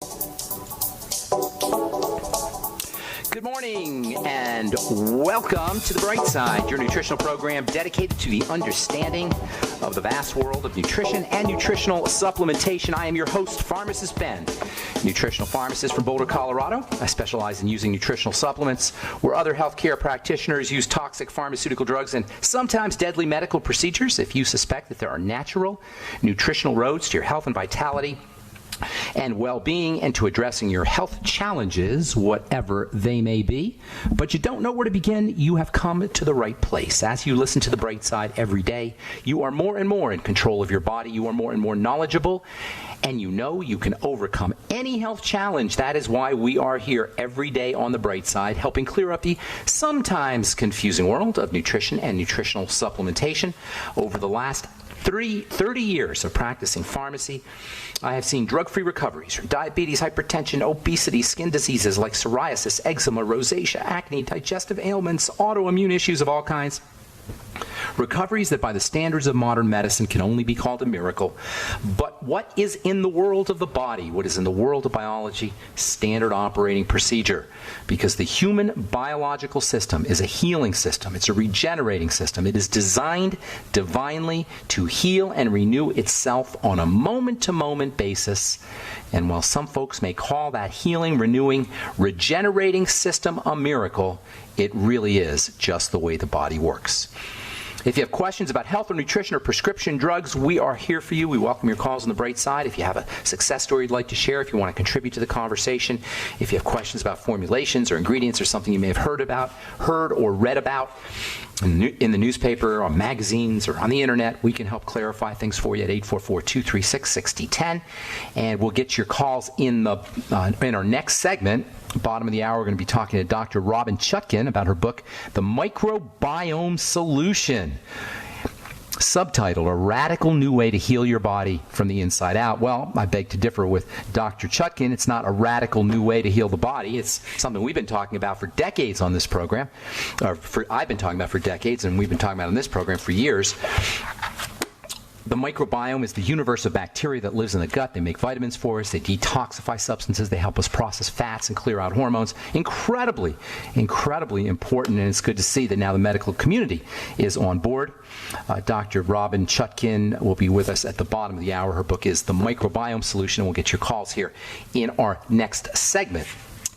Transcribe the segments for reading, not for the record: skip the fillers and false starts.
Good morning and welcome to The Bright Side, your nutritional program dedicated to the understanding of the vast world of nutrition and nutritional supplementation. I am your host, Pharmacist Ben, nutritional pharmacist from Boulder, Colorado. I specialize in using nutritional supplements where other healthcare practitioners use toxic pharmaceutical drugs and sometimes deadly medical procedures. If you suspect that there are natural nutritional roads to your health and vitality and well-being and to addressing your health challenges, whatever they may be, but you don't know where to begin, you have come to the right place. As you listen to The Bright Side every day, you are more and more in control of your body, you are more and more knowledgeable, and you know you can overcome any health challenge. That is why we are here every day on The Bright Side, helping clear up the sometimes confusing world of nutrition and nutritional supplementation. Over the last 30 years of practicing pharmacy, I have seen drug-free recoveries from diabetes, hypertension, obesity, skin diseases like psoriasis, eczema, rosacea, acne, digestive ailments, autoimmune issues of all kinds. Recoveries that by the standards of modern medicine can only be called a miracle. But what is in the world of the body, what is in the world of biology, standard operating procedure? Because the human biological system is a healing system. It's a regenerating system. It is designed divinely to heal and renew itself on a moment-to-moment basis. And while some folks may call that healing, renewing, regenerating system a miracle, it really is just the way the body works. If you have questions about health or nutrition or prescription drugs, we are here for you. We welcome your calls on The Bright Side. If you have a success story you'd like to share, if you want to contribute to the conversation, if you have questions about formulations or ingredients or something you may have heard or read about in the newspaper or magazines or on the internet, we can help clarify things for you at 844-236-6010. And we'll get your calls in our next segment. Bottom of the hour, we're going to be talking to Dr. Robin Chutkin about her book, The Microbiome Solution. Subtitle, A Radical New Way to Heal Your Body from the Inside Out. Well, I beg to differ with Dr. Chutkin. It's not a radical new way to heal the body. It's something we've been talking about for decades on this program. I've been talking about for decades, and we've been talking about on this program for years. The microbiome is the universe of bacteria that lives in the gut. They make vitamins for us. They detoxify substances. They help us process fats and clear out hormones. Incredibly, incredibly important, and it's good to see that now the medical community is on board. Dr. Robin Chutkin will be with us at the bottom of the hour. Her book is The Microbiome Solution, and we'll get your calls here in our next segment.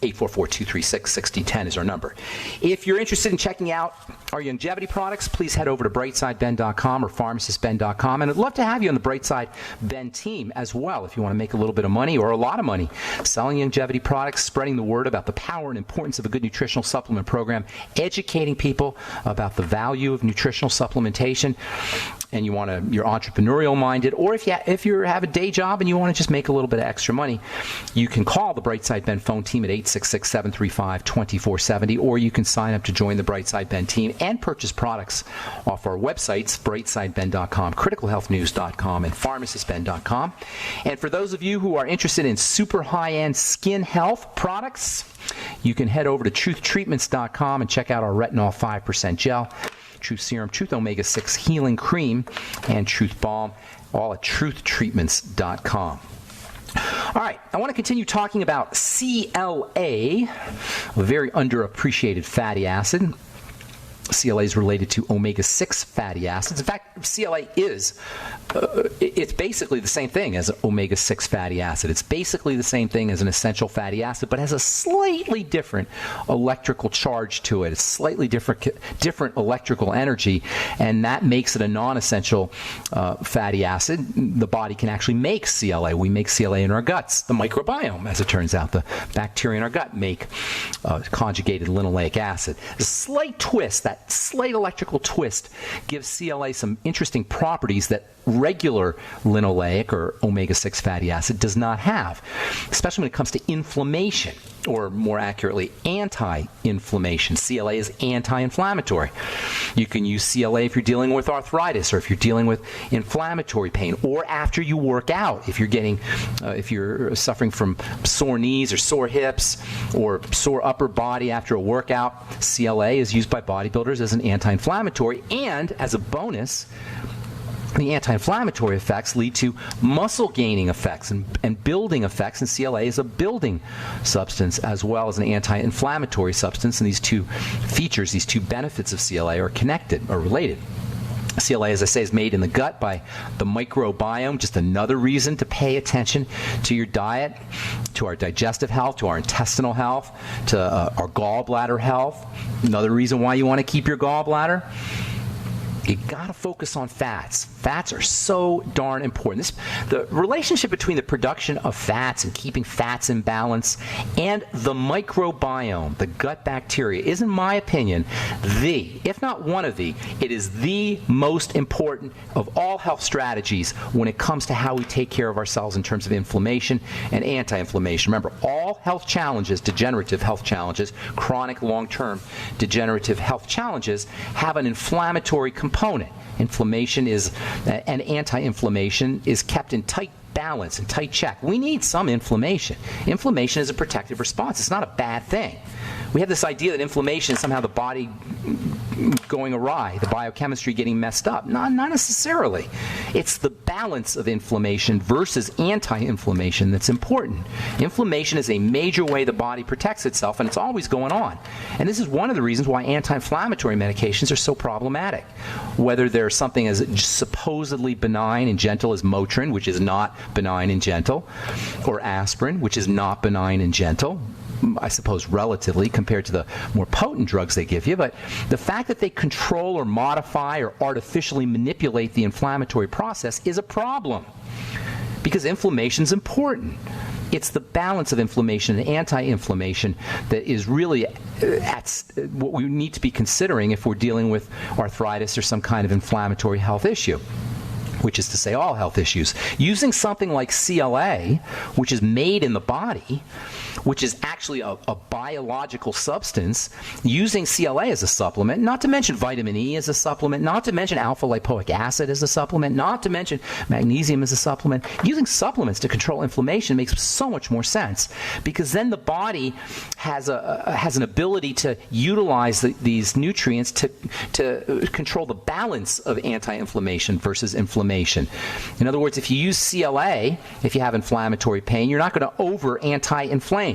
844-236-6010 is our number. If you're interested in checking out our longevity products, please head over to brightsideben.com or pharmacistben.com. And I'd love to have you on the Brightside Ben team as well if you want to make a little bit of money or a lot of money selling longevity products, spreading the word about the power and importance of a good nutritional supplement program, educating people about the value of nutritional supplementation, and you're entrepreneurial minded, or if you have a day job and you want to just make a little bit of extra money, you can call the Brightside Ben phone team at 866-735-2470, or you can sign up to join the Brightside Ben team and purchase products off our websites, brightsideben.com, criticalhealthnews.com, and pharmacistben.com. And for those of you who are interested in super high-end skin health products, you can head over to truthtreatments.com and check out our retinol 5% gel, Truth Serum, Truth Omega-6 Healing Cream, and Truth Balm, all at truthtreatments.com. All right, I want to continue talking about CLA, a very underappreciated fatty acid. CLA is related to omega-6 fatty acids. In fact, CLA is, it's basically the same thing as an omega-6 fatty acid. It's basically the same thing as an essential fatty acid, but has a slightly different electrical charge to it. It's slightly different electrical energy, and that makes it a non-essential fatty acid. The body can actually make CLA. We make CLA in our guts. The microbiome, as it turns out, the bacteria in our gut make conjugated linoleic acid. A slight twist, that slight electrical twist, gives CLA some interesting properties that regular linoleic or omega-6 fatty acid does not have, especially when it comes to inflammation, or more accurately, anti-inflammation. CLA is anti-inflammatory. You can use CLA if you're dealing with arthritis, or if you're dealing with inflammatory pain, or after you work out. If you're suffering from sore knees or sore hips or sore upper body after a workout, CLA is used by bodybuilders as an anti-inflammatory, and as a bonus, The anti-inflammatory effects lead to muscle gaining effects and building effects, and CLA is a building substance as well as an anti-inflammatory substance, and these two features, these two benefits of CLA are connected or related. CLA, as I say, is made in the gut by the microbiome. Just another reason to pay attention to your diet, to our digestive health, to our intestinal health, to our gallbladder health. Another reason why you want to keep your gallbladder. You got to focus on fats. Fats are so darn important. The relationship between the production of fats and keeping fats in balance and the microbiome, the gut bacteria, is, in my opinion, if not one of it is the most important of all health strategies when it comes to how we take care of ourselves in terms of inflammation and anti-inflammation. Remember, all health challenges, degenerative health challenges, chronic long-term degenerative health challenges, have an inflammatory component. Inflammation and anti-inflammation is kept in tight balance and tight check. We need some inflammation. Inflammation is a protective response. It's not a bad thing. We have this idea that inflammation is somehow the body going awry, the biochemistry getting messed up. Not necessarily. It's the balance of inflammation versus anti-inflammation that's important. Inflammation is a major way the body protects itself, and it's always going on. And this is one of the reasons why anti-inflammatory medications are so problematic. Whether they're something as supposedly benign and gentle as Motrin, which is not benign and gentle, or aspirin, which is not benign and gentle, I suppose relatively compared to the more potent drugs they give you, but the fact that they control or modify or artificially manipulate the inflammatory process is a problem because inflammation is important. It's the balance of inflammation and anti-inflammation that is really what we need to be considering if we're dealing with arthritis or some kind of inflammatory health issue, which is to say all health issues. Using something like CLA, which is made in the body, which is actually a biological substance, using CLA as a supplement, not to mention vitamin E as a supplement, not to mention alpha lipoic acid as a supplement, not to mention magnesium as a supplement. Using supplements to control inflammation makes so much more sense because then the body has an ability to utilize these nutrients to control the balance of anti-inflammation versus inflammation. In other words, if you use CLA, if you have inflammatory pain, you're not going to over anti-inflame.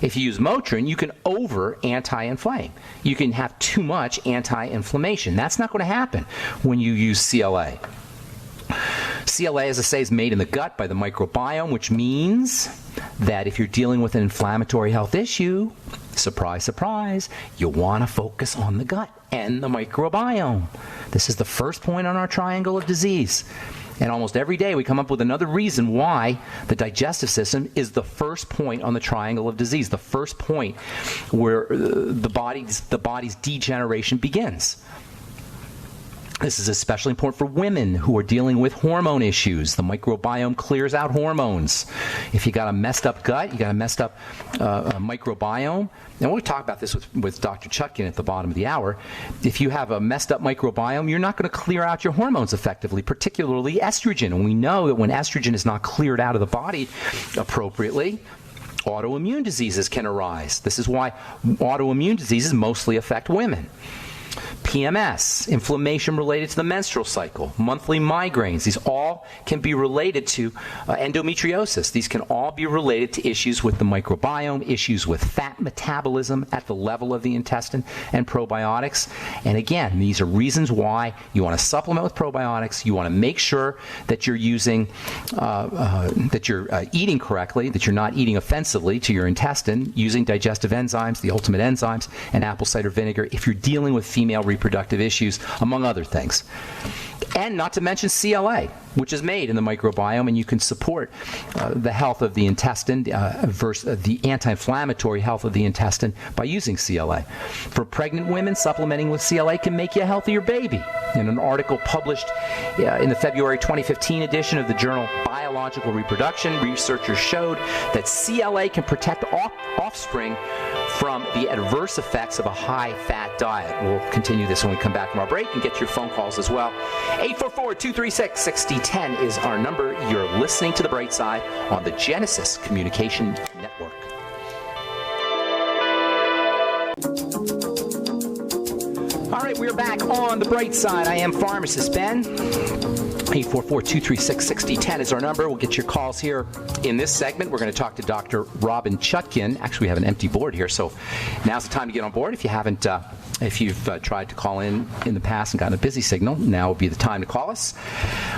If you use Motrin, you can over anti-inflame. You can have too much anti-inflammation. That's not going to happen when you use CLA. CLA, as I say, is made in the gut by the microbiome, which means that if you're dealing with an inflammatory health issue, surprise, surprise, you want to focus on the gut and the microbiome. This is the first point on our triangle of disease. And almost every day we come up with another reason why the digestive system is the first point on the triangle of disease, the first point where the body's degeneration begins. This is especially important for women who are dealing with hormone issues. The microbiome clears out hormones. If you got a messed up gut, you got a messed up microbiome. And we'll talk about this with Dr. Chutkin at the bottom of the hour. If you have a messed up microbiome, you're not going to clear out your hormones effectively, particularly estrogen. And we know that when estrogen is not cleared out of the body appropriately, autoimmune diseases can arise. This is why autoimmune diseases mostly affect women. PMS, inflammation related to the menstrual cycle, monthly migraines, these all can be related to endometriosis. These can all be related to issues with the microbiome, issues with fat metabolism at the level of the intestine, and probiotics. And again, these are reasons why you want to supplement with probiotics. You want to make sure that you're using, that you're eating correctly, that you're not eating offensively to your intestine, using digestive enzymes, the ultimate enzymes, and apple cider vinegar if you're dealing with female reproductive issues, among other things. And not to mention CLA, which is made in the microbiome, and you can support the health of the intestine versus the anti-inflammatory health of the intestine by using CLA. For pregnant women, supplementing with CLA can make you a healthier baby. In an article published in the February 2015 edition of the journal Biological Reproduction, researchers showed that CLA can protect offspring from the adverse effects of a high-fat diet. We'll continue this when we come back from our break and get your phone calls as well. 844-236-6010 is our number. You're listening to The Bright Side on the Genesis Communication Network. All right, we're back on The Bright Side. I am Pharmacist Ben. 844-236-6010 is our number. We'll get your calls here. In this segment, we're going to talk to Dr. Robin Chutkin. Actually, we have an empty board here, so now's the time to get on board. If you haven't, if you've tried to call in the past and gotten a busy signal, now would be the time to call us.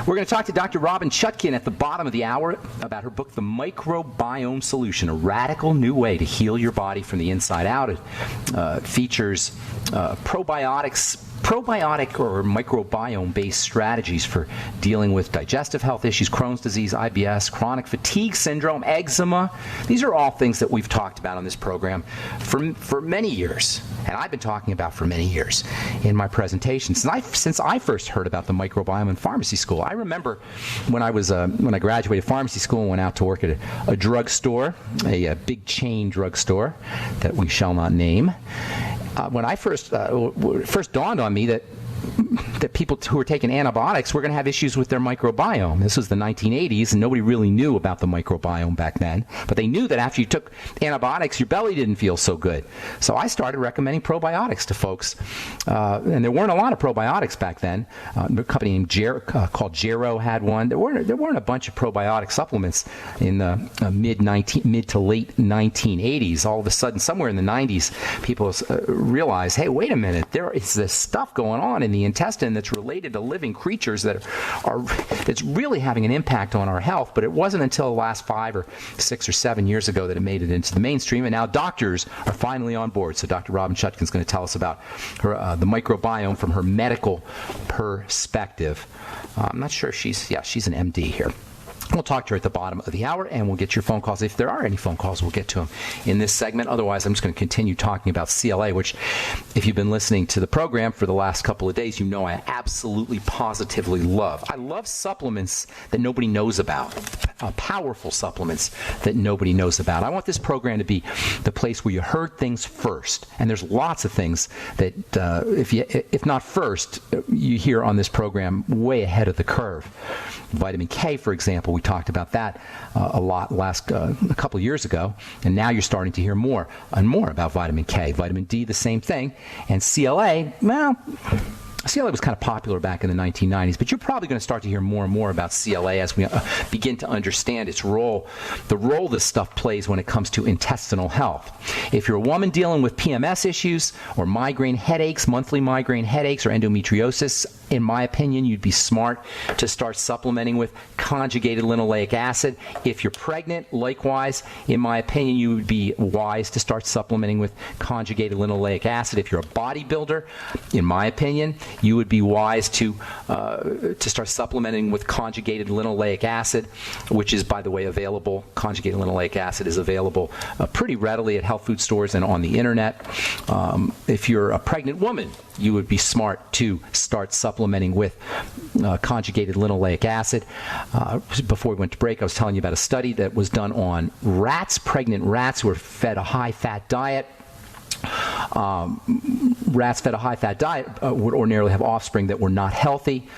We're going to talk to Dr. Robin Chutkin at the bottom of the hour about her book, The Microbiome Solution, a radical new way to heal your body from the inside out. It features probiotic or microbiome-based strategies for dealing with digestive health issues, Crohn's disease, IBS, chronic fatigue syndrome, eczema. These are all things that we've talked about on this program for many years, and I've been talking about for many years in my presentations. Since I first heard about the microbiome in pharmacy school, I remember when I graduated pharmacy school and went out to work at a drugstore, a big chain drugstore that we shall not name. When I first dawned on me that people who were taking antibiotics were going to have issues with their microbiome. This was the 1980s, and nobody really knew about the microbiome back then. But they knew that after you took antibiotics, your belly didn't feel so good. So I started recommending probiotics to folks. And there weren't a lot of probiotics back then. A company named called Gero had one. There weren't a bunch of probiotic supplements in the mid to late 1980s. All of a sudden, somewhere in the 90s, people realized, hey, wait a minute, there is this stuff going on in the intestine that's related to living creatures that's really having an impact on our health. But it wasn't until the last 5 or 6 or 7 years ago that it made it into the mainstream, and now doctors are finally on board. So Dr. Robin Chutkin is going to tell us about the microbiome from her medical perspective. I'm not sure if she's an MD here. We'll talk to her at the bottom of the hour, and we'll get your phone calls. If there are any phone calls, we'll get to them in this segment. Otherwise, I'm just going to continue talking about CLA, which, if you've been listening to the program for the last couple of days, you know I absolutely, positively love. I love supplements that nobody knows about, powerful supplements that nobody knows about. I want this program to be the place where you heard things first, and there's lots of things that, if not first, you hear on this program way ahead of the curve. Vitamin K, for example, we talked about that a lot a couple of years ago, and now you're starting to hear more and more about vitamin K. Vitamin D, the same thing. And CLA, well, CLA was kind of popular back in the 1990s, but you're probably going to start to hear more and more about CLA as we begin to understand its role, the role this stuff plays when it comes to intestinal health. If you're a woman dealing with PMS issues or migraine headaches, monthly migraine headaches, or endometriosis, in my opinion, you'd be smart to start supplementing with conjugated linoleic acid. If you're pregnant, likewise, in my opinion, you would be wise to start supplementing with conjugated linoleic acid. If you're a bodybuilder, in my opinion, you would be wise to start supplementing with conjugated linoleic acid, which is, by the way, available. Conjugated linoleic acid is available pretty readily at health food stores and on the internet. If you're a pregnant woman, you would be smart to start supplementing with conjugated linoleic acid. Before we went to break, I was telling you about a study that was done on rats, pregnant rats who were fed a high-fat diet. Rats fed a high-fat diet would ordinarily have offspring that were not healthy,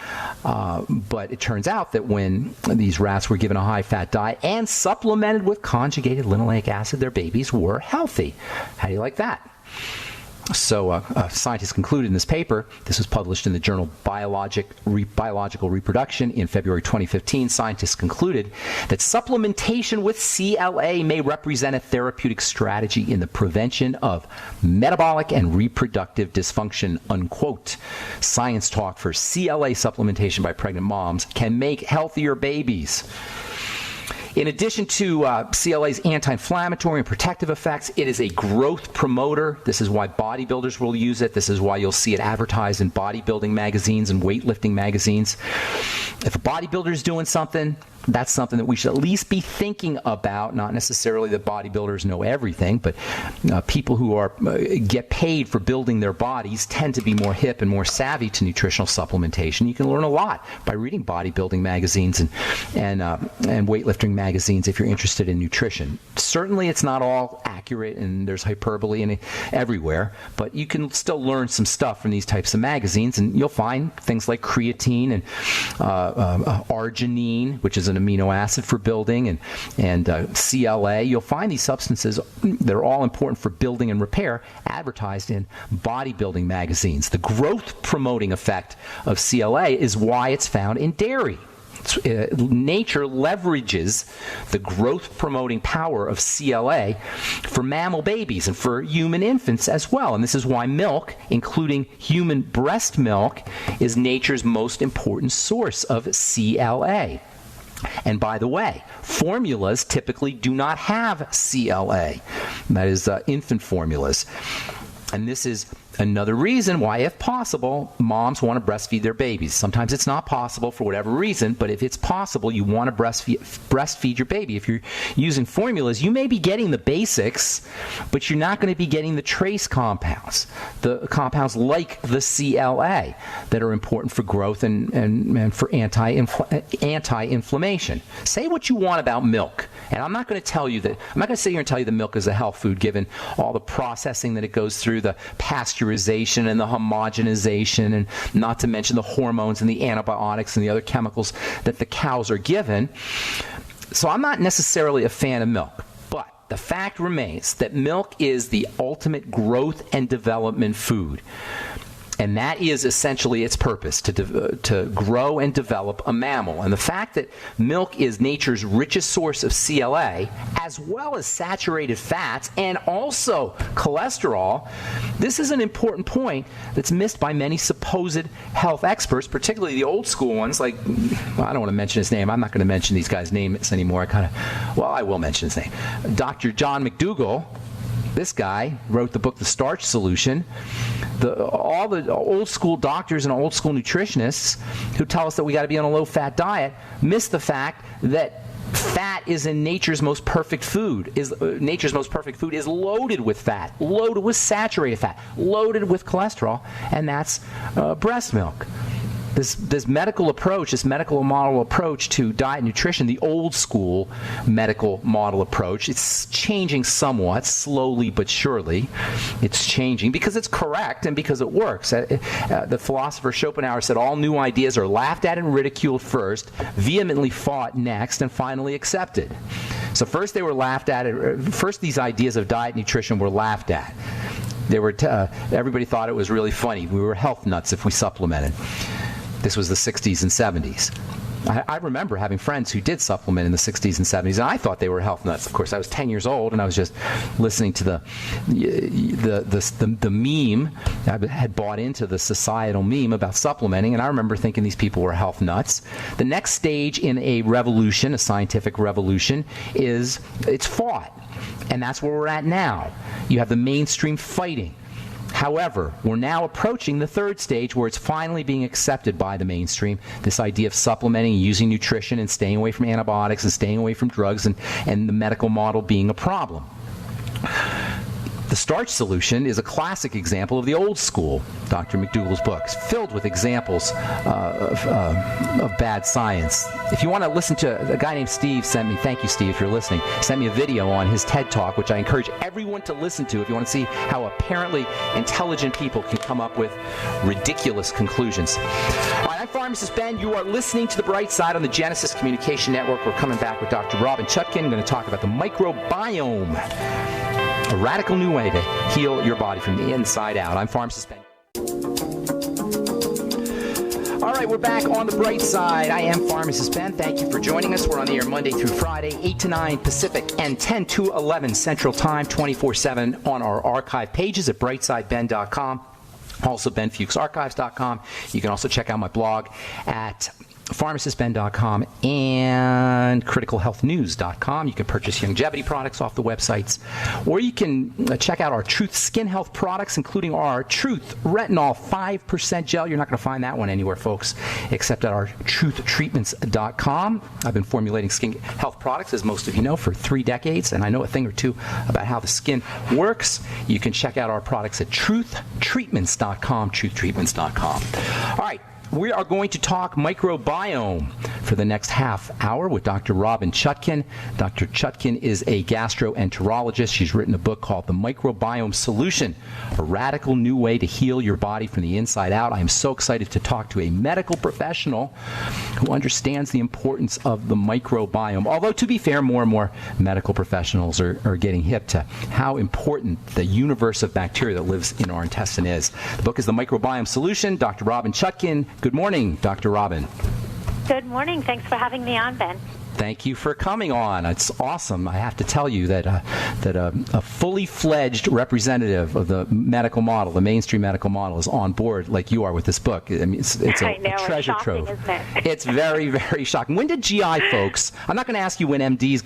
but it turns out that when these rats were given a high-fat diet and supplemented with conjugated linoleic acid, their babies were healthy. How do you like that? So scientists concluded in this paper, this was published in the journal Biological Reproduction in February 2015, scientists concluded that supplementation with CLA may represent a therapeutic strategy in the prevention of metabolic and reproductive dysfunction, unquote. Science talk for CLA supplementation by pregnant moms can make healthier babies. In addition to CLA's anti-inflammatory and protective effects, it is a growth promoter. This is why bodybuilders will use it. This is why you'll see it advertised in bodybuilding magazines and weightlifting magazines. If a bodybuilder is doing something, that's something that we should at least be thinking about. Not necessarily that bodybuilders know everything, but people who get paid for building their bodies tend to be more hip and more savvy to nutritional supplementation. You can learn a lot by reading bodybuilding magazines and weightlifting magazines if you're interested in nutrition. Certainly, it's not all accurate, and there's hyperbole everywhere, but you can still learn some stuff from these types of magazines, and you'll find things like creatine and arginine, which is an amino acid for building, and CLA. You'll find these substances, they're all important for building and repair, advertised in bodybuilding magazines. The growth-promoting effect of CLA is why it's found in dairy. Nature leverages the growth-promoting power of CLA for mammal babies and for human infants as well. And this is why milk, including human breast milk, is nature's most important source of CLA. And by the way, formulas typically do not have CLA. That is, infant formulas. And this is another reason why, if possible, moms want to breastfeed their babies. Sometimes it's not possible for whatever reason, but if it's possible, you want to breastfeed your baby. If you're using formulas, you may be getting the basics, but you're not going to be getting the trace compounds, the compounds like the CLA that are important for growth and for anti-inflammation. Say what you want about milk, and I'm not going to tell you that. I'm not going to sit here and tell you that milk is a health food, given all the processing that it goes through, the pasteurization and the homogenization, and not to mention the hormones and the antibiotics and the other chemicals that the cows are given. So I'm not necessarily a fan of milk, but the fact remains that milk is the ultimate growth and development food. And that is essentially its purpose, to grow and develop a mammal. And the fact that milk is nature's richest source of CLA, as well as saturated fats and also cholesterol, this is an important point that's missed by many supposed health experts, particularly the old school ones like, well, I don't want to mention his name. I'm not going to mention these guys' names anymore. I will mention his name. Dr. John McDougall. This guy wrote the book, The Starch Solution. All the old school doctors and old school nutritionists who tell us that we got to be on a low-fat diet miss the fact that fat is in nature's most perfect food. Nature's most perfect food is loaded with fat, loaded with saturated fat, loaded with cholesterol, and that's breast milk. This medical approach, this medical model approach to diet and nutrition, the old school medical model approach, it's changing somewhat, slowly but surely. It's changing because it's correct and because it works. The philosopher Schopenhauer said all new ideas are laughed at and ridiculed first, vehemently fought next, and finally accepted. So first they were laughed at. First these ideas of diet and nutrition were laughed at. Everybody thought it was really funny. We were health nuts if we supplemented. This was the 60s and 70s. I remember having friends who did supplement in the 60s and 70s, and I thought they were health nuts. Of course, I was 10 years old, and I was just listening to the meme. I had bought into the societal meme about supplementing, and I remember thinking these people were health nuts. The next stage in a revolution, a scientific revolution, is it's fought. And that's where we're at now. You have the mainstream fighting. However, we're now approaching the third stage where it's finally being accepted by the mainstream, this idea of supplementing, using nutrition, and staying away from antibiotics and staying away from drugs, and the medical model being a problem. The Starch Solution is a classic example of the old school, Dr. McDougall's books, filled with examples of bad science. If you want to listen to, a guy named Steve sent me, thank you Steve if you're listening, sent me a video on his TED Talk, which I encourage everyone to listen to if you want to see how apparently intelligent people can come up with ridiculous conclusions. All right, I'm Pharmacist Ben. You are listening to The Bright Side on the Genesis Communication Network. We're coming back with Dr. Robin Chutkin. We're going to talk about the microbiome. A radical new way to heal your body from the inside out. I'm Pharmacist Ben. All right, we're back on The Bright Side. I am Pharmacist Ben. Thank you for joining us. We're on the air Monday through Friday, 8 to 9 Pacific and 10 to 11 Central Time, 24/7 on our archive pages at brightsideben.com. Also, benfuchsarchives.com. You can also check out my blog at pharmacistben.com and criticalhealthnews.com. You can purchase longevity products off the websites, or you can check out our Truth Skin Health products, including our Truth Retinol 5% gel. You're not going to find that one anywhere, folks, except at our truthtreatments.com. I've been formulating skin health products, as most of you know, for 3 decades, and I know a thing or two about how the skin works. You can check out our products at truthtreatments.com, truthtreatments.com. All right. We are going to talk microbiome for for the next half hour with Dr. Robin Chutkin. Dr. Chutkin is a gastroenterologist. She's written a book called The Microbiome Solution, a radical new way to heal your body from the inside out. I am so excited to talk to a medical professional who understands the importance of the microbiome. Although, to be fair, more and more medical professionals are getting hip to how important the universe of bacteria that lives in our intestine is. The book is The Microbiome Solution. Dr. Robin Chutkin. Good morning, Dr. Robin. Good morning. Thanks for having me on, Ben. Thank you for coming on. It's awesome. I have to tell you that a fully fledged representative of the medical model, the mainstream medical model, is on board like you are with this book. I mean, it's a treasure shocking, trove. Isn't it? It's very, very shocking. When did GI folks? I'm not going to ask you when MDs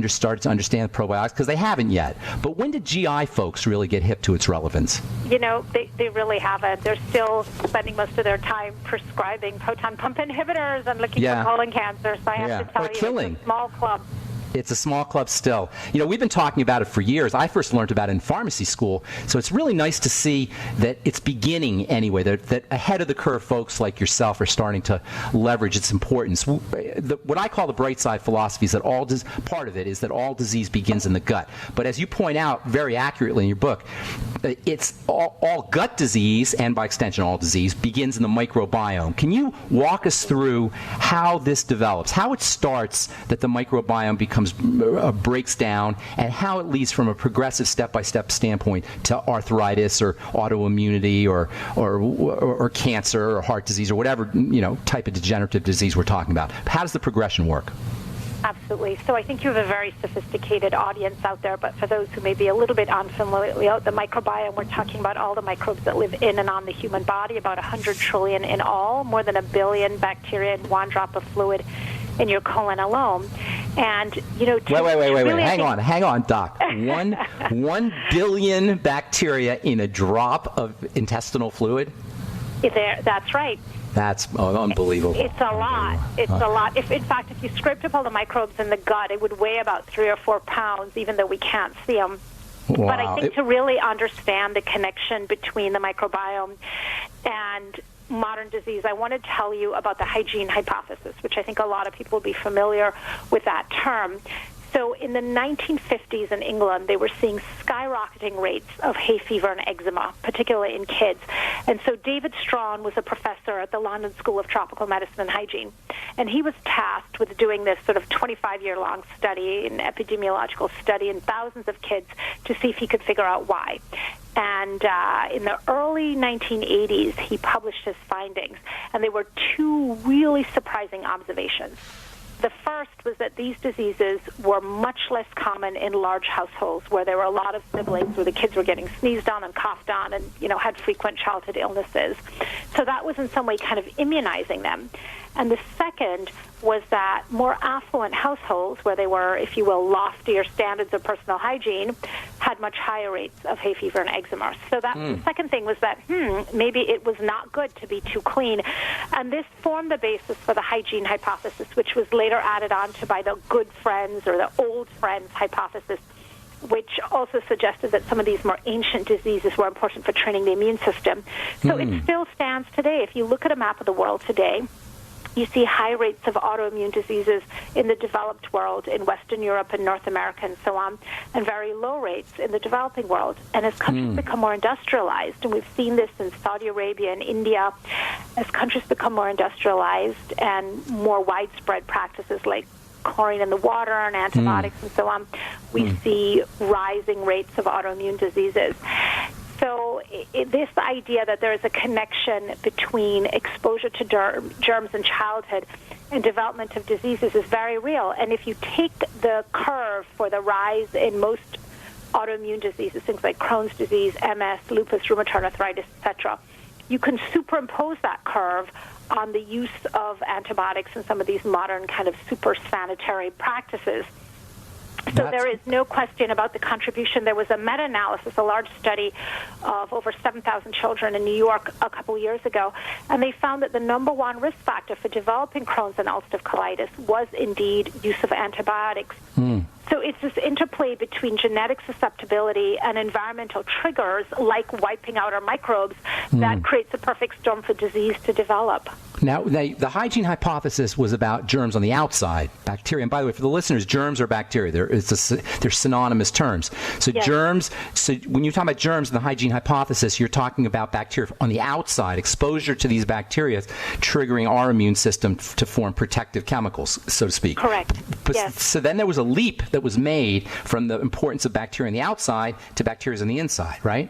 started to understand probiotics because they haven't yet. But when did GI folks really get hip to its relevance? You know, they really haven't. They're still spending most of their time prescribing proton pump inhibitors and looking for colon cancer. So I have to tell you. Killing. It's a small club. It's a small club still. You know, we've been talking about it for years. I first learned about it in pharmacy school, so it's really nice to see that it's beginning anyway, that ahead of the curve folks like yourself are starting to leverage its importance. What I call the bright side philosophy is that part of it is that all disease begins in the gut. But as you point out very accurately in your book, it's all gut disease, and by extension all disease, begins in the microbiome. Can you walk us through how this develops, how it starts that the microbiome breaks down, and how it leads from a progressive step-by-step standpoint to arthritis or autoimmunity or cancer or heart disease or whatever type of degenerative disease we're talking about? How does the progression work? Absolutely. So I think you have a very sophisticated audience out there, but for those who may be a little bit unfamiliar with the microbiome, we're talking about all the microbes that live in and on the human body, about 100 trillion in all, more than 1 billion bacteria in one drop of fluid in your colon alone. And, wait. Hang on, Doc. 1 billion bacteria in a drop of intestinal fluid? That's right. That's unbelievable. It's a lot. It's a lot. In fact, if you scraped up all the microbes in the gut, it would weigh about 3 or 4 pounds, even though we can't see them. Wow. But I think to really understand the connection between the microbiome and modern disease, I want to tell you about the hygiene hypothesis, which I think a lot of people will be familiar with that term. So in the 1950s in England, they were seeing skyrocketing rates of hay fever and eczema, particularly in kids. And so David Strawn was a professor at the London School of Tropical Medicine and Hygiene, and he was tasked with doing this sort of 25-year-long study, an epidemiological study in thousands of kids to see if he could figure out why. And in the early 1980s, he published his findings, and there were 2 really surprising observations. The first was that these diseases were much less common in large households where there were a lot of siblings, where the kids were getting sneezed on and coughed on and, had frequent childhood illnesses. So that was in some way kind of immunizing them. And the second was that more affluent households, where they were, if you will, loftier standards of personal hygiene, had much higher rates of hay fever and eczema. So that the second thing was that, maybe it was not good to be too clean. And this formed the basis for the hygiene hypothesis, which was later added on to by the good friends or the old friends hypothesis, which also suggested that some of these more ancient diseases were important for training the immune system. So it still stands today. If you look at a map of the world today, you see high rates of autoimmune diseases in the developed world, in Western Europe and North America and so on, and very low rates in the developing world. And as countries become more industrialized, and we've seen this in Saudi Arabia and India, as countries become more industrialized and more widespread practices like chlorine in the water and antibiotics and so on, we see rising rates of autoimmune diseases. So this idea that there is a connection between exposure to germs in childhood and development of diseases is very real. And if you take the curve for the rise in most autoimmune diseases, things like Crohn's disease, MS, lupus, rheumatoid arthritis, etc., you can superimpose that curve on the use of antibiotics and some of these modern kind of super sanitary practices. So there is no question about the contribution. There was a meta-analysis, a large study of over 7,000 children in New York a couple years ago, and they found that the number one risk factor for developing Crohn's and ulcerative colitis was indeed use of antibiotics. So it's this interplay between genetic susceptibility and environmental triggers, like wiping out our microbes, that creates a perfect storm for disease to develop. Now, the hygiene hypothesis was about germs on the outside, bacteria. And by the way, for the listeners, germs are bacteria. They're synonymous terms. So Yes. germs. So when you talk about germs in the hygiene hypothesis, you're talking about bacteria on the outside, exposure to these bacteria triggering our immune system to form protective chemicals, so to speak. Correct. Yes. So then there was a leap that was made from the importance of bacteria on the outside to bacteria on the inside, right?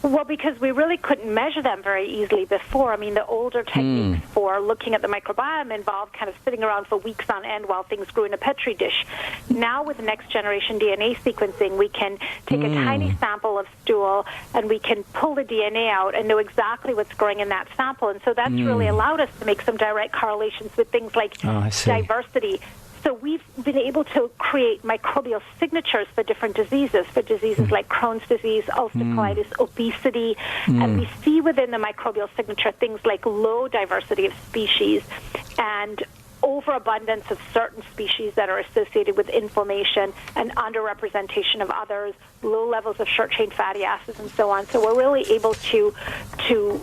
Well, because we really couldn't measure them very easily before. I mean, the older techniques for looking at the microbiome involved kind of sitting around for weeks on end while things grew in a Petri dish. Now, with next-generation DNA sequencing, we can take a tiny sample of stool and we can pull the DNA out and know exactly what's growing in that sample. And so that's really allowed us to make some direct correlations with things like diversity. So we've been able to create microbial signatures for different diseases, like Crohn's disease, ulcerative colitis, obesity, and we see within the microbial signature things like low diversity of species and overabundance of certain species that are associated with inflammation and underrepresentation of others, low levels of short-chain fatty acids, and so on. So we're really able to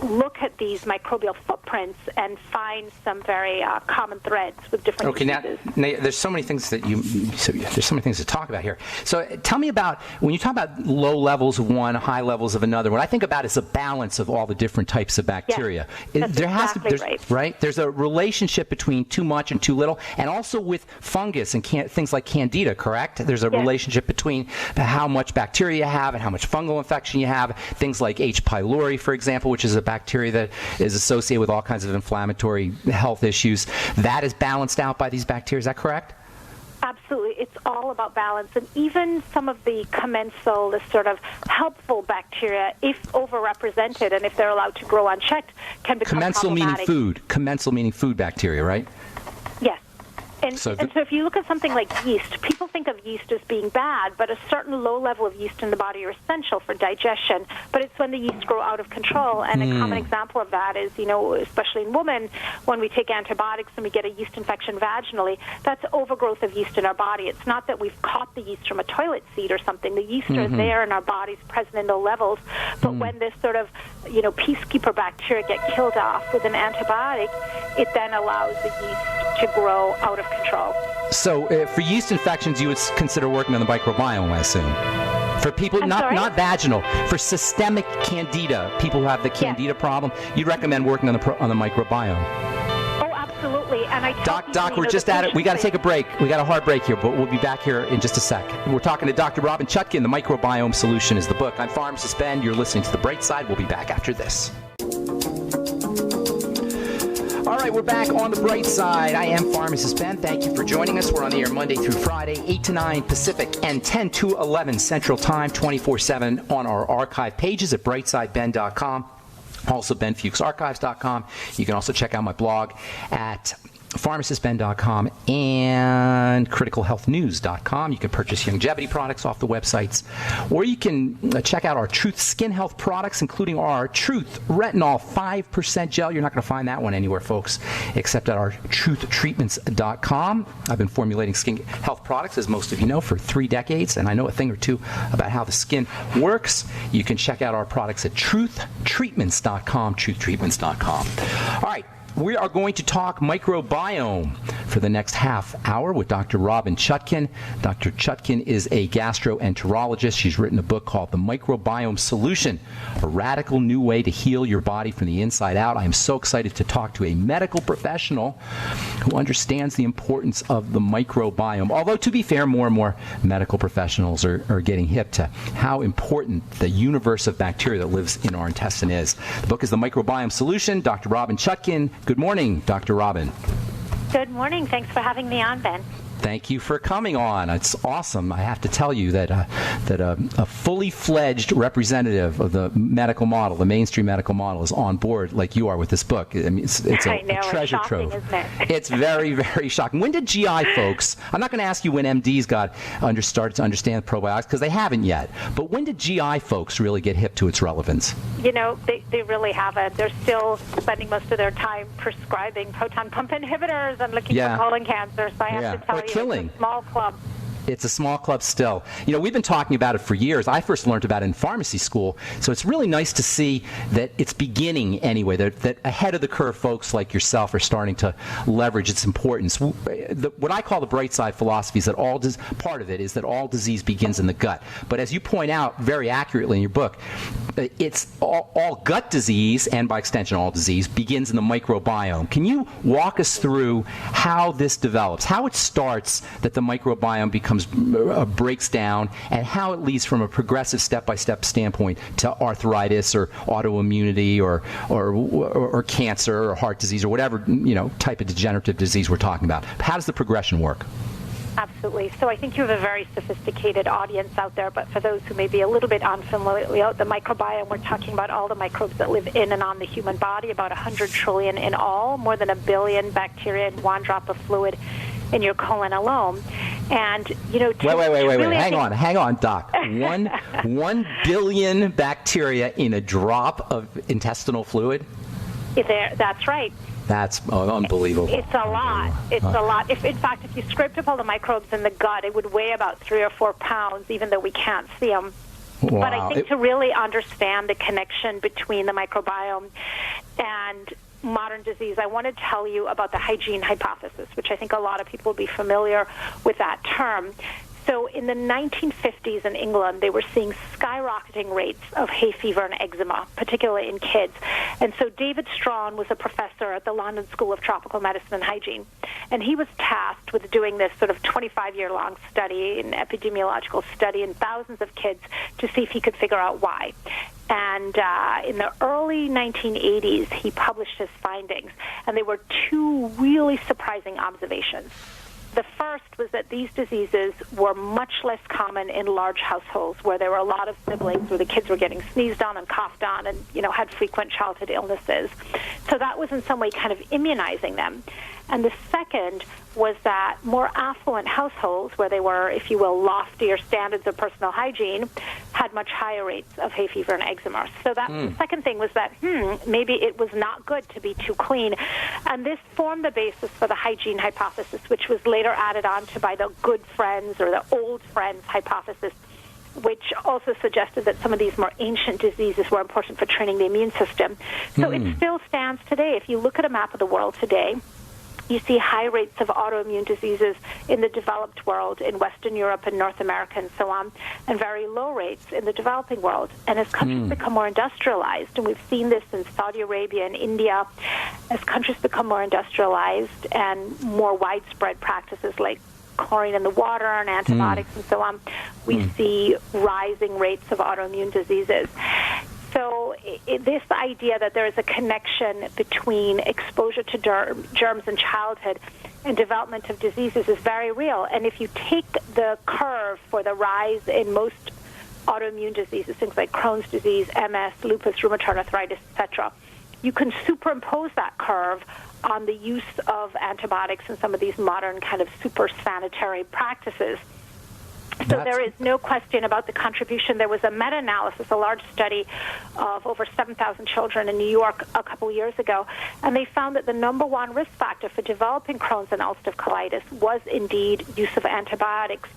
look at these microbial footprints and find some very common threads with different diseases. Now there's so many things that there's so many things to talk about here. So tell me about, when you talk about low levels of one, high levels of another, what I think about is a balance of all the different types of bacteria. Yes, right. There's a relationship between too much and too little, and also with fungus and things like candida, correct? There's a relationship between how much bacteria you have and how much fungal infection you have. Things like H. pylori, for example, which is a bacteria that is associated with all kinds of inflammatory health issues. That is balanced out by these bacteria. Is that correct? Absolutely. It's all about balance. And even some of the commensal, the sort of helpful bacteria, if overrepresented and if they're allowed to grow unchecked, can become problematic. Commensal meaning food bacteria, right? Yes. And so if you look at something like yeast, people think of yeast as being bad, but a certain low level of yeast in the body are essential for digestion. But it's when the yeast grow out of control. And a common example of that is, especially in women, when we take antibiotics and we get a yeast infection vaginally, that's overgrowth of yeast in our body. It's not that we've caught the yeast from a toilet seat or something. The yeast are there in our bodies, present in low levels. But when this sort of, peacekeeper bacteria get killed off with an antibiotic, it then allows the yeast to grow out of control. So for yeast infections, you would consider working on the microbiome, I assume. For people, not vaginal, for systemic candida, people who have the candida problem, you'd recommend working on the microbiome. Oh, absolutely. And Doc, we're just at it. We got to take a break. We got a hard break here, but we'll be back here in just a sec. We're talking to Dr. Robin Chutkin. The Microbiome Solution is the book. I'm Pharmacist Ben. You're listening to The Bright Side. We'll be back after this. All right, we're back on The Bright Side. I am Pharmacist Ben. Thank you for joining us. We're on the air Monday through Friday, 8 to 9 Pacific and 10 to 11 Central Time, 24/7 on our archive pages at brightsideben.com. Also, benfuchsarchives.com. You can also check out my blog at pharmacistben.com and criticalhealthnews.com. You can purchase longevity products off the websites, or you can check out our Truth Skin Health products, including our Truth Retinol 5% gel. You're not going to find that one anywhere, folks, except at our truthtreatments.com. I've been formulating skin health products, as most of you know, for 3 decades, and I know a thing or two about how the skin works. You can check out our products at truthtreatments.com, truthtreatments.com. All right. We are going to talk microbiome for the next half hour with Dr. Robin Chutkin. Dr. Chutkin is a gastroenterologist. She's written a book called The Microbiome Solution, a radical new way to heal your body from the inside out. I am so excited to talk to a medical professional who understands the importance of the microbiome. Although, to be fair, more and more medical professionals are getting hip to how important the universe of bacteria that lives in our intestine is. The book is The Microbiome Solution. Dr. Robin Chutkin. Good morning, Dr. Robin. Good morning. Thanks for having me on, Ben. Thank you for coming on. It's awesome. I have to tell you that a fully fledged representative of the medical model, the mainstream medical model, is on board like you are with this book. I mean, it's a treasure trove. Isn't it? It's very, very shocking. When did GI folks? I'm not going to ask you when MDs started to understand probiotics, because they haven't yet. But when did GI folks really get hip to its relevance? They really haven't. They're still spending most of their time prescribing proton pump inhibitors and looking for colon cancer. So I have to tell you, killing. it's a small club. It's a small club still. We've been talking about it for years. I first learned about it in pharmacy school, so it's really nice to see that it's beginning anyway, that ahead of the curve folks like yourself are starting to leverage its importance. What I call the bright side philosophy is that part of it is that all disease begins in the gut. But as you point out very accurately in your book, it's all gut disease, and by extension all disease, begins in the microbiome. Can you walk us through how this develops, how it starts that the microbiome breaks down, and how it leads from a progressive step-by-step standpoint to arthritis or autoimmunity or cancer or heart disease or whatever type of degenerative disease we're talking about? How does the progression work? Absolutely. So I think you have a very sophisticated audience out there, but for those who may be a little bit unfamiliar, the microbiome, we're talking about all the microbes that live in and on the human body, about 100 trillion in all, more than 1 billion bacteria in one drop of fluid in your colon alone. And, wait. Hang on, Doc. 1 billion bacteria in a drop of intestinal fluid? That's right. That's unbelievable. It's a lot. It's a lot. In fact, if you scraped up all the microbes in the gut, it would weigh about 3 or 4 pounds, even though we can't see them. Wow. But I think to really understand the connection between the microbiome and modern disease, I want to tell you about the hygiene hypothesis, which I think a lot of people will be familiar with that term. So in the 1950s in England, they were seeing skyrocketing rates of hay fever and eczema, particularly in kids. And so David Strawn was a professor at the London School of Tropical Medicine and Hygiene, and he was tasked with doing this sort of 25-year-long study, an epidemiological study in thousands of kids to see if he could figure out why. And in the early 1980s, he published his findings, and there were 2 really surprising observations. The first was that these diseases were much less common in large households where there were a lot of siblings, where the kids were getting sneezed on and coughed on and, had frequent childhood illnesses. So that was in some way kind of immunizing them. And the second was that more affluent households, where they were, if you will, loftier standards of personal hygiene, had much higher rates of hay fever and eczema. So that the second thing was that, maybe it was not good to be too clean. And this formed the basis for the hygiene hypothesis, which was later added on to by the good friends or the old friends hypothesis, which also suggested that some of these more ancient diseases were important for training the immune system. So it still stands today. If you look at a map of the world today, you see high rates of autoimmune diseases in the developed world, in Western Europe and North America and so on, and very low rates in the developing world. And as countries become more industrialized, and we've seen this in Saudi Arabia and India, as countries become more industrialized and more widespread practices like chlorine in the water and antibiotics and so on, we see rising rates of autoimmune diseases. So this idea that there is a connection between exposure to germs in childhood and development of diseases is very real. And if you take the curve for the rise in most autoimmune diseases, things like Crohn's disease, MS, lupus, rheumatoid arthritis, etc., you can superimpose that curve on the use of antibiotics and some of these modern kind of super sanitary practices. So there is no question about the contribution. There was a meta-analysis, a large study of over 7,000 children in New York a couple years ago, and they found that the number one risk factor for developing Crohn's and ulcerative colitis was indeed use of antibiotics.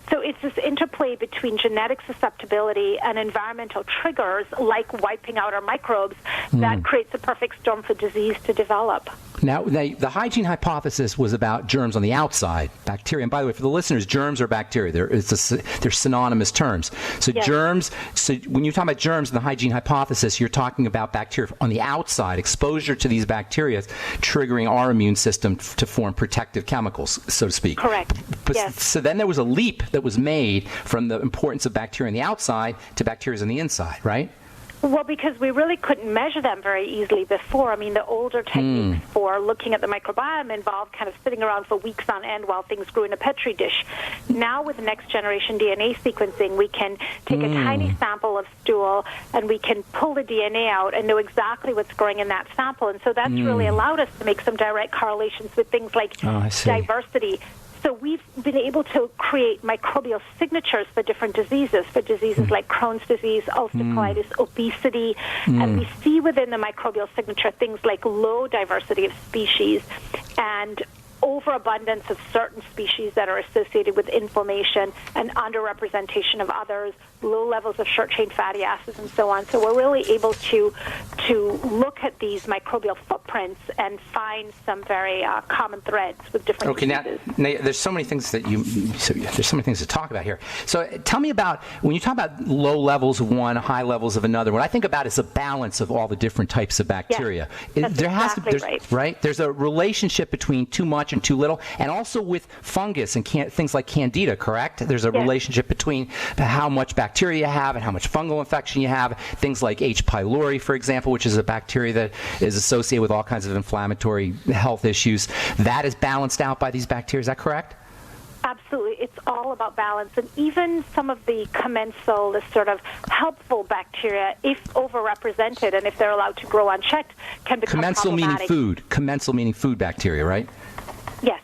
So it's this interplay between genetic susceptibility and environmental triggers, like wiping out our microbes, that creates a perfect storm for disease to develop. Now, the hygiene hypothesis was about germs on the outside, bacteria. And by the way, for the listeners, germs are bacteria. They're synonymous terms. So yes. Germs. So when you talk about germs in the hygiene hypothesis, you're talking about bacteria on the outside, exposure to these bacteria, triggering our immune system to form protective chemicals, so to speak. Correct. Yes. So then there was a leap that was made from the importance of bacteria on the outside to bacteria on the inside, right? Well, because we really couldn't measure them very easily before. I mean, the older techniques for looking at the microbiome involved kind of sitting around for weeks on end while things grew in a Petri dish. Now, with next-generation DNA sequencing, we can take a tiny sample of stool and we can pull the DNA out and know exactly what's growing in that sample. And so that's really allowed us to make some direct correlations with things like diversity. So we've been able to create microbial signatures for different diseases, like Crohn's disease, ulcerative colitis, obesity, and we see within the microbial signature things like low diversity of species and overabundance of certain species that are associated with inflammation and underrepresentation of others, low levels of short-chain fatty acids, and so on. So we're really able to look at these microbial footprints and find some very common threads with different diseases. Now, there's so many things there's so many things to talk about here. So tell me about, when you talk about low levels of one, high levels of another, what I think about is a balance of all the different types of bacteria. Yes, There's a relationship between too much and too little, and also with fungus and things like candida, correct? There's a relationship between how much bacteria you have and how much fungal infection you have. Things like H. pylori, for example, which is a bacteria that is associated with all kinds of inflammatory health issues. That is balanced out by these bacteria. Is that correct? Absolutely. It's all about balance. And even some of the commensal, the sort of helpful bacteria, if overrepresented and if they're allowed to grow unchecked, can become problematic. Commensal meaning food bacteria, right? Yes.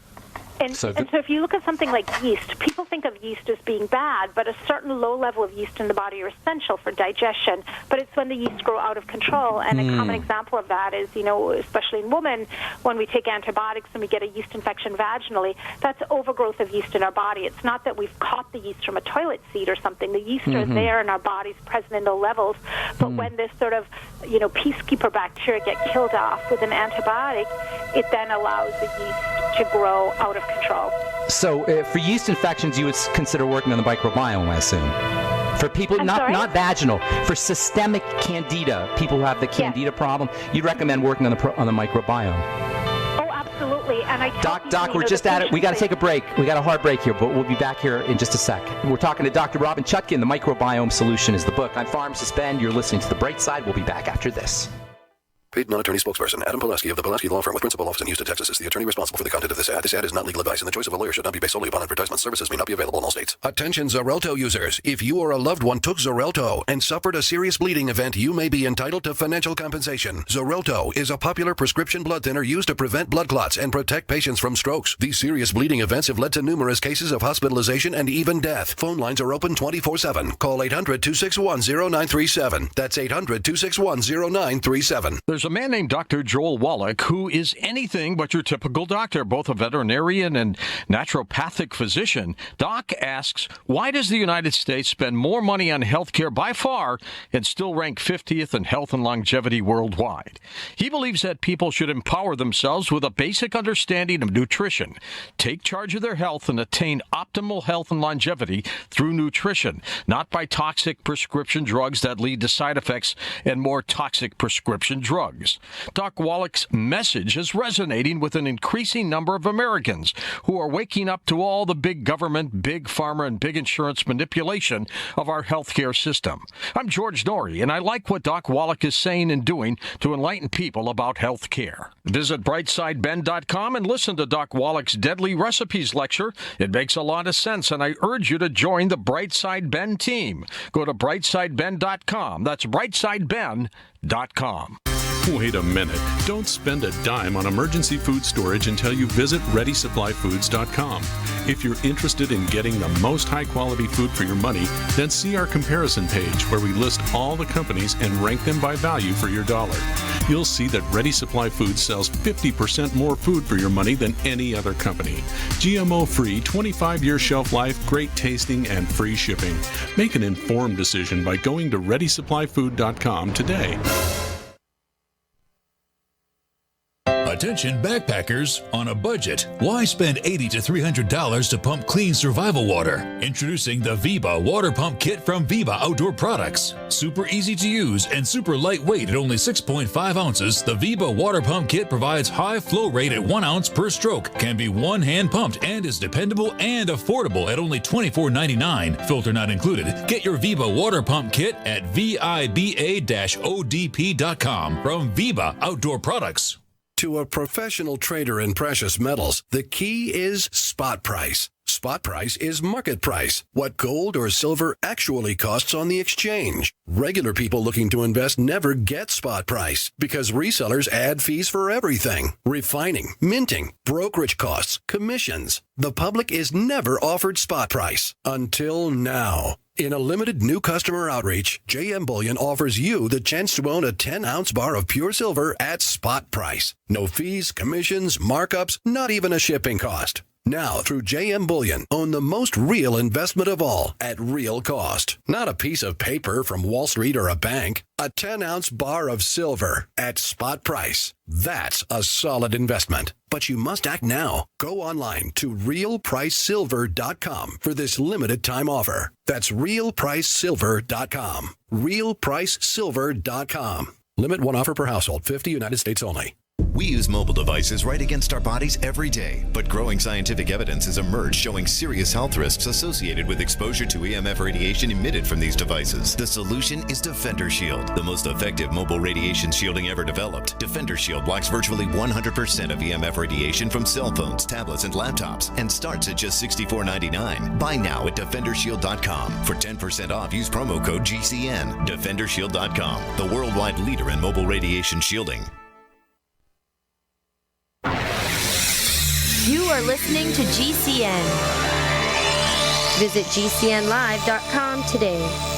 And so if you look at something like yeast, people think of yeast as being bad, but a certain low level of yeast in the body are essential for digestion. But it's when the yeast grow out of control. And a common example of that is, especially in women, when we take antibiotics and we get a yeast infection vaginally, that's overgrowth of yeast in our body. It's not that we've caught the yeast from a toilet seat or something. The yeast are there in our bodies, present in low levels. But when this sort of, peacekeeper bacteria get killed off with an antibiotic, it then allows the yeast to grow out of control. So for yeast infections, you would consider working on the microbiome, I assume. For people, not vaginal, for systemic candida, people who have the candida problem, you'd recommend working on the microbiome. Oh, absolutely. And Doc, we're just at it. We got to take a break. We got a hard break here, but we'll be back here in just a sec. We're talking to Dr. Robin Chutkin. The Microbiome Solution is the book. I'm Pharmacist Ben. You're listening to The Bright Side. We'll be back after this. Paid non-attorney spokesperson Adam Pulaski of the Pulaski Law Firm with principal office in Houston, Texas is the attorney responsible for the content of this ad. This ad is not legal advice, and the choice of a lawyer should not be based solely upon advertisement. Services may not be available in all states. Attention Xarelto users. If you or a loved one took Xarelto and suffered a serious bleeding event, you may be entitled to financial compensation. Xarelto is a popular prescription blood thinner used to prevent blood clots and protect patients from strokes. These serious bleeding events have led to numerous cases of hospitalization and even death. Phone lines are open 24/7. Call 800-261-0937. That's 800-261-0937. There's a man named Dr. Joel Wallach, who is anything but your typical doctor, both a veterinarian and naturopathic physician. Doc asks, why does the United States spend more money on health care by far and still rank 50th in health and longevity worldwide? He believes that people should empower themselves with a basic understanding of nutrition, take charge of their health, and attain optimal health and longevity through nutrition, not by toxic prescription drugs that lead to side effects and more toxic prescription drugs. Doc Wallach's message is resonating with an increasing number of Americans who are waking up to all the big government, big pharma, and big insurance manipulation of our healthcare system. I'm George Norrie, and I like what Doc Wallach is saying and doing to enlighten people about health care. Visit brightsideben.com and listen to Doc Wallach's Deadly Recipes lecture. It makes a lot of sense, and I urge you to join the Brightside Ben team. Go to brightsideben.com. That's brightsideben.com. Wait a minute. Don't spend a dime on emergency food storage until you visit ReadySupplyFoods.com. If you're interested in getting the most high-quality food for your money, then see our comparison page where we list all the companies and rank them by value for your dollar. You'll see that Ready Supply Foods sells 50% more food for your money than any other company. GMO-free, 25-year shelf life, great tasting, and free shipping. Make an informed decision by going to ReadySupplyFood.com today. Attention backpackers on a budget. Why spend $80 to $300 to pump clean survival water? Introducing the Viva Water Pump Kit from Viva Outdoor Products. Super easy to use and super lightweight at only 6.5 ounces, the Viva Water Pump Kit provides high flow rate at 1 ounce per stroke, can be one-hand pumped, and is dependable and affordable at only $24.99. Filter not included. Get your Viva Water Pump Kit at viba-odp.com from Viva Outdoor Products. To a professional trader in precious metals, the key is spot price. Spot price is market price, what gold or silver actually costs on the exchange. Regular people looking to invest never get spot price because resellers add fees for everything. Refining, minting, brokerage costs, commissions. The public is never offered spot price until now. In a limited new customer outreach, JM Bullion offers you the chance to own a 10-ounce bar of pure silver at spot price. No fees, commissions, markups, not even a shipping cost. Now, through JM Bullion, own the most real investment of all at real cost. Not a piece of paper from Wall Street or a bank. A 10-ounce bar of silver at spot price. That's a solid investment. But you must act now. Go online to realpricesilver.com for this limited time offer. That's realpricesilver.com. realpricesilver.com. Limit one offer per household, 50 United States only. We use mobile devices right against our bodies every day, but growing scientific evidence has emerged showing serious health risks associated with exposure to EMF radiation emitted from these devices. The solution is Defender Shield, the most effective mobile radiation shielding ever developed. Defender Shield blocks virtually 100% of EMF radiation from cell phones, tablets, and laptops, and starts at just $64.99. Buy now at DefenderShield.com. For 10% off, use promo code GCN. DefenderShield.com, the worldwide leader in mobile radiation shielding. You are listening to GCN. Visit GCNlive.com today.